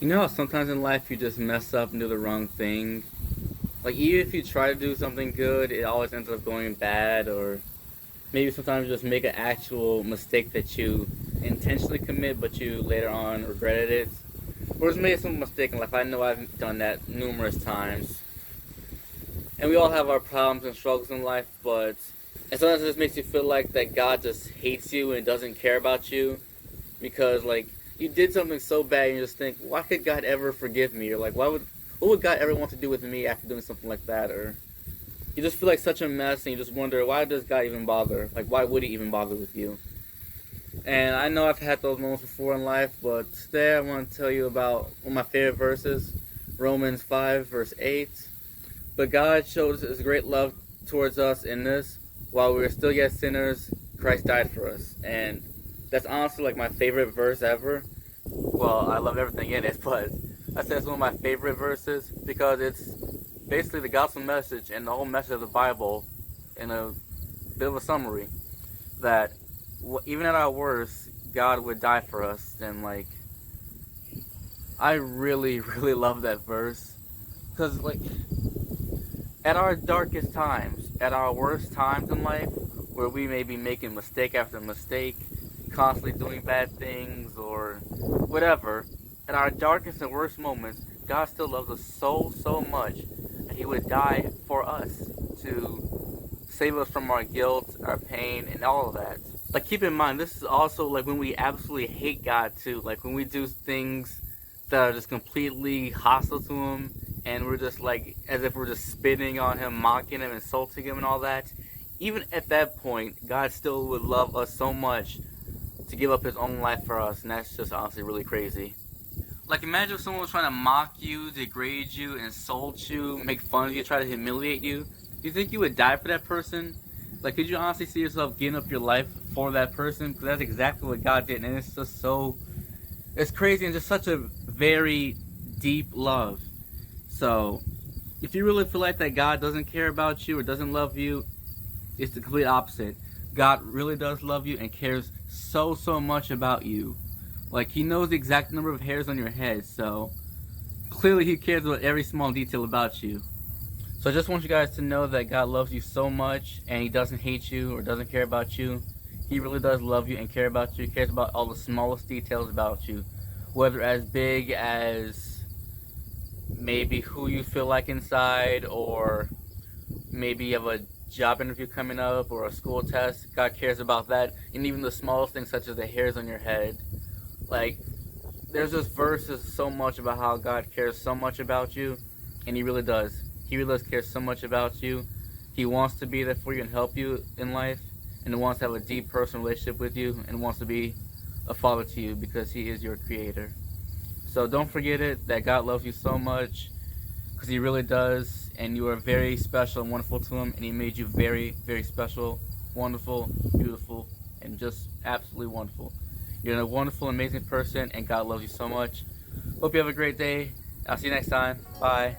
You know how sometimes in life you just mess up and do the wrong thing? Like, even if you try to do something good, it always ends up going bad, or maybe sometimes you just make an actual mistake that you intentionally commit, but you later on regretted it. Or just made some mistake in life. I know I've done that numerous times. And we all have our problems and struggles in life, but and sometimes it just makes you feel like that God just hates you and doesn't care about you because like you did something so bad and you just think, why could God ever forgive me? Or like what would God ever want to do with me after doing something like that? Or you just feel like such a mess and you just wonder, why does God even bother? Like, why would he even bother with you? And I know I've had those moments before in life, but today I want to tell you about one of my favorite verses, Romans 5 verse 8. But God shows his great love towards us in this: while we were still yet sinners, Christ died for us. And that's honestly like my favorite verse ever. Well, I love everything in it, but I say it's one of my favorite verses because it's basically the gospel message and the whole message of the Bible in a bit of a summary. That even at our worst, God would die for us. And like, I really, really love that verse because like at our darkest times, at our worst times in life, where we may be making mistake after mistake, constantly doing bad things or whatever, at our darkest and worst moments, God still loves us so, so much that he would die for us to save us from our guilt, our pain, and all of that. Like, keep in mind, this is also like when we absolutely hate God too. Like when we do things that are just completely hostile to him, and we're just like as if we're just spitting on him, mocking him, insulting him, and all that. Even at that point, God still would love us so much to give up his own life for us, and that's just honestly really crazy. Like, imagine if someone was trying to mock you, degrade you, insult you, make fun of you, try to humiliate you. Do you think you would die for that person? Like, could you honestly see yourself giving up your life for that person? Because that's exactly what God did, and it's just so, it's crazy and just such a very deep love. So, if you really feel like that God doesn't care about you or doesn't love you, it's the complete opposite. God really does love you and cares so, so much about you. Like, he knows the exact number of hairs on your head, so clearly he cares about every small detail about you. So I just want you guys to know that God loves you so much and he doesn't hate you or doesn't care about you. He really does love you and care about you. He cares about all the smallest details about you. Whether as big as maybe who you feel like inside, or maybe you have a job interview coming up or a school test. God cares about that, and even the smallest things such as the hairs on your head. Like, there's this verse that's so much about how God cares so much about you, and he really does. He really does care so much about you. He wants to be there for you and help you in life, and he wants to have a deep personal relationship with you, and wants to be a father to you because he is your creator. So don't forget it, that God loves you so much, because he really does, and you are very special and wonderful to him, and he made you very, very special, wonderful, beautiful, and just absolutely wonderful. You're a wonderful, amazing person, and God loves you so much. Hope you have a great day. I'll see you next time. Bye.